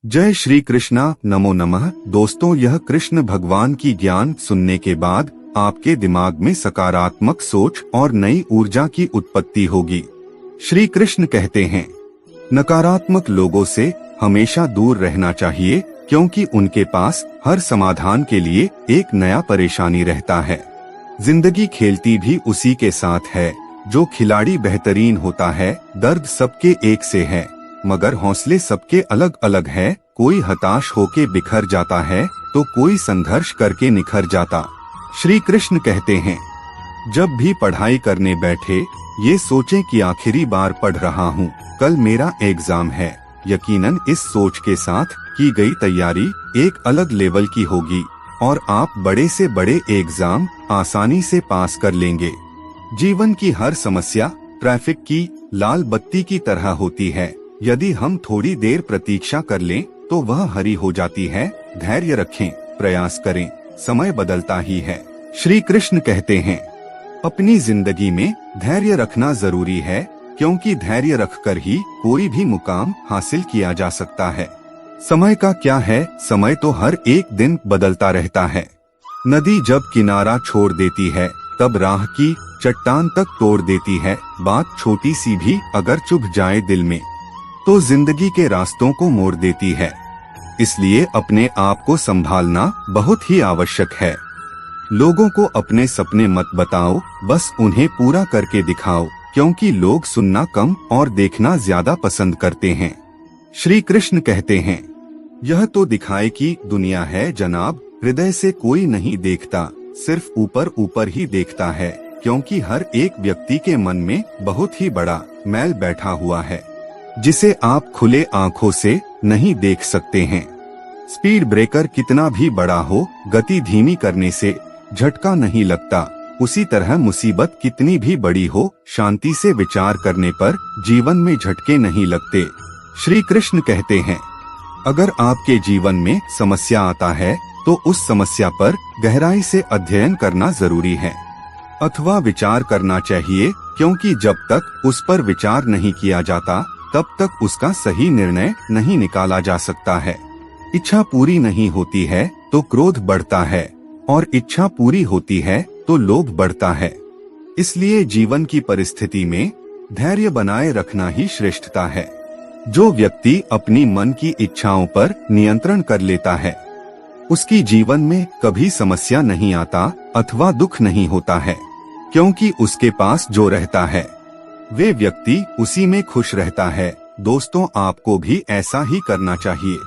जय श्री कृष्णा। नमो नमः। दोस्तों, यह कृष्ण भगवान की ज्ञान सुनने के बाद आपके दिमाग में सकारात्मक सोच और नई ऊर्जा की उत्पत्ति होगी। श्री कृष्ण कहते हैं, नकारात्मक लोगों से हमेशा दूर रहना चाहिए, क्योंकि उनके पास हर समाधान के लिए एक नया परेशानी रहता है। जिंदगी खेलती भी उसी के साथ है। जो खिलाड़ी बेहतरीन होता है, दर्द सबके एक से है, मगर हौसले सबके अलग अलग है। कोई हताश होके बिखर जाता है, तो कोई संघर्ष करके निखर जाता। श्री कृष्ण कहते हैं, जब भी पढ़ाई करने बैठे ये सोचें कि आखिरी बार पढ़ रहा हूँ, कल मेरा एग्जाम है। यकीनन इस सोच के साथ की गई तैयारी एक अलग लेवल की होगी और आप बड़े से बड़े एग्जाम आसानी से पास कर लेंगे। जीवन की हर समस्या ट्रैफिक की लाल बत्ती की तरह होती है। यदि हम थोड़ी देर प्रतीक्षा कर लें तो वह हरी हो जाती है। धैर्य रखें, प्रयास करें, समय बदलता ही है। श्री कृष्ण कहते हैं, अपनी जिंदगी में धैर्य रखना जरूरी है, क्योंकि धैर्य रखकर ही कोई भी मुकाम हासिल किया जा सकता है। समय का क्या है, समय तो हर एक दिन बदलता रहता है। नदी जब किनारा छोड़ देती है, तब राह की चट्टान तक तोड़ देती है। बात छोटी सी भी अगर चुभ जाए दिल में, तो जिंदगी के रास्तों को मोड़ देती है। इसलिए अपने आप को संभालना बहुत ही आवश्यक है। लोगों को अपने सपने मत बताओ, बस उन्हें पूरा करके दिखाओ, क्योंकि लोग सुनना कम और देखना ज्यादा पसंद करते हैं। श्री कृष्ण कहते हैं, यह तो दिखाए की दुनिया है जनाब, हृदय से कोई नहीं देखता, सिर्फ ऊपर ऊपर ही देखता है, क्योंकि हर एक व्यक्ति के मन में बहुत ही बड़ा मैल बैठा हुआ है, जिसे आप खुले आंखों से नहीं देख सकते हैं। स्पीड ब्रेकर कितना भी बड़ा हो, गति धीमी करने से झटका नहीं लगता। उसी तरह मुसीबत कितनी भी बड़ी हो, शांति से विचार करने पर जीवन में झटके नहीं लगते। श्री कृष्ण कहते हैं, अगर आपके जीवन में समस्या आता है तो उस समस्या पर गहराई से अध्ययन करना जरूरी है, अथवा विचार करना चाहिए, क्योंकि जब तक उस पर विचार नहीं किया जाता तब तक उसका सही निर्णय नहीं निकाला जा सकता है। इच्छा पूरी नहीं होती है तो क्रोध बढ़ता है, और इच्छा पूरी होती है तो लोभ बढ़ता है। इसलिए जीवन की परिस्थिति में धैर्य बनाए रखना ही श्रेष्ठता है। जो व्यक्ति अपनी मन की इच्छाओं पर नियंत्रण कर लेता है, उसकी जीवन में कभी समस्या नहीं आता अथवा दुख नहीं होता है, क्योंकि उसके पास जो रहता है वे व्यक्ति उसी में खुश रहता है। दोस्तों, आपको भी ऐसा ही करना चाहिए।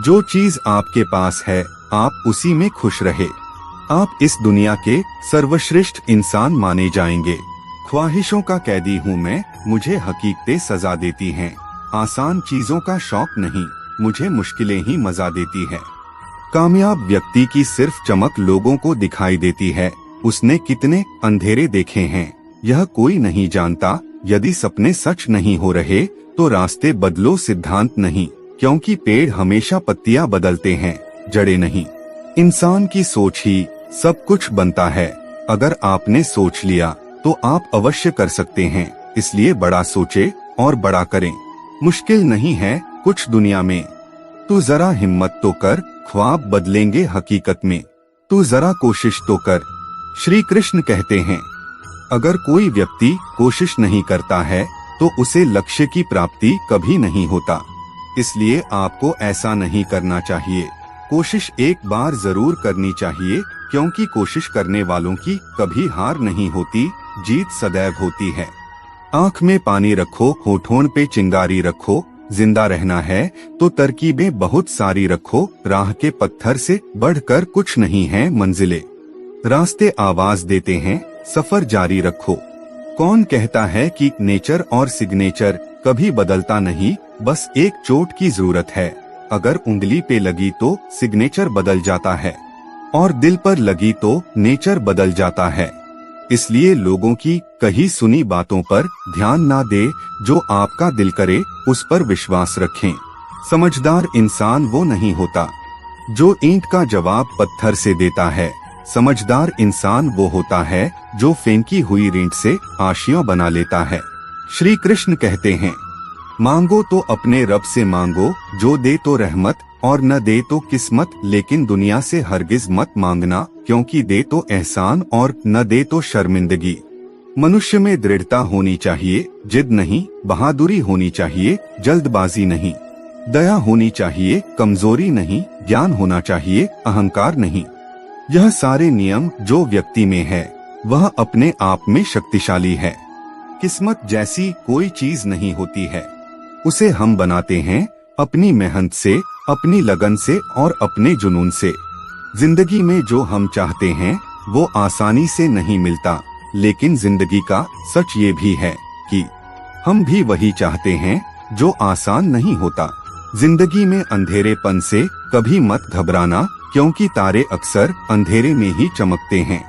जो चीज आपके पास है, आप उसी में खुश रहे। आप इस दुनिया के सर्वश्रेष्ठ इंसान माने जाएंगे। ख्वाहिशों का कैदी हूँ मैं, मुझे हकीकतें सजा देती हैं। आसान चीजों का शौक नहीं, मुझे मुश्किलें ही मजा देती है। कामयाब व्यक्ति की सिर्फ चमक लोगों को दिखाई देती है, उसने कितने अंधेरे देखे हैं यह कोई नहीं जानता। यदि सपने सच नहीं हो रहे तो रास्ते बदलो, सिद्धांत नहीं, क्योंकि पेड़ हमेशा पत्तियां बदलते हैं, जड़ें नहीं। इंसान की सोच ही सब कुछ बनता है। अगर आपने सोच लिया तो आप अवश्य कर सकते हैं। इसलिए बड़ा सोचे और बड़ा करें। मुश्किल नहीं है कुछ दुनिया में, तू जरा हिम्मत तो कर, ख्वाब बदलेंगे हकीकत में, तू जरा कोशिश तो कर। श्री कृष्ण कहते हैं, अगर कोई व्यक्ति कोशिश नहीं करता है तो उसे लक्ष्य की प्राप्ति कभी नहीं होता। इसलिए आपको ऐसा नहीं करना चाहिए। कोशिश एक बार जरूर करनी चाहिए, क्योंकि कोशिश करने वालों की कभी हार नहीं होती, जीत सदैव होती है। आँख में पानी रखो, होठों पे चिंगारी रखो। जिंदा रहना है तो तरकीबें बहुत सारी रखो। राह के पत्थर से बढ़कर कुछ नहीं है मंजिलें। रास्ते आवाज देते हैं, सफर जारी रखो। कौन कहता है कि नेचर और सिग्नेचर कभी बदलता नहीं, बस एक चोट की जरूरत है। अगर उंगली पे लगी तो सिग्नेचर बदल जाता है, और दिल पर लगी तो नेचर बदल जाता है। इसलिए लोगों की कही सुनी बातों पर ध्यान ना दे, जो आपका दिल करे उस पर विश्वास रखें। समझदार इंसान वो नहीं होता जो ईंट का जवाब पत्थर से देता है। समझदार इंसान वो होता है जो फेंकी हुई ईंट से आशियां बना लेता है। श्री कृष्ण कहते हैं, मांगो तो अपने रब से मांगो, जो दे तो रहमत और न दे तो किस्मत। लेकिन दुनिया से हरगिज मत मांगना, क्योंकि दे तो एहसान और न दे तो शर्मिंदगी। मनुष्य में दृढ़ता होनी चाहिए, जिद नहीं, बहादुरी होनी चाहिए, जल्दबाजी नहीं, दया होनी चाहिए, कमजोरी नहीं, ज्ञान होना चाहिए, अहंकार नहीं। यह सारे नियम जो व्यक्ति में है वह अपने आप में शक्तिशाली है। किस्मत जैसी कोई चीज नहीं होती है, उसे हम बनाते हैं अपनी मेहनत से, अपनी लगन से और अपने जुनून से। जिंदगी में जो हम चाहते हैं वो आसानी से नहीं मिलता, लेकिन जिंदगी का सच ये भी है कि हम भी वही चाहते हैं जो आसान नहीं होता। जिंदगी में अंधेरेपन से कभी मत घबराना, क्योंकि तारे अक्सर अंधेरे में ही चमकते हैं।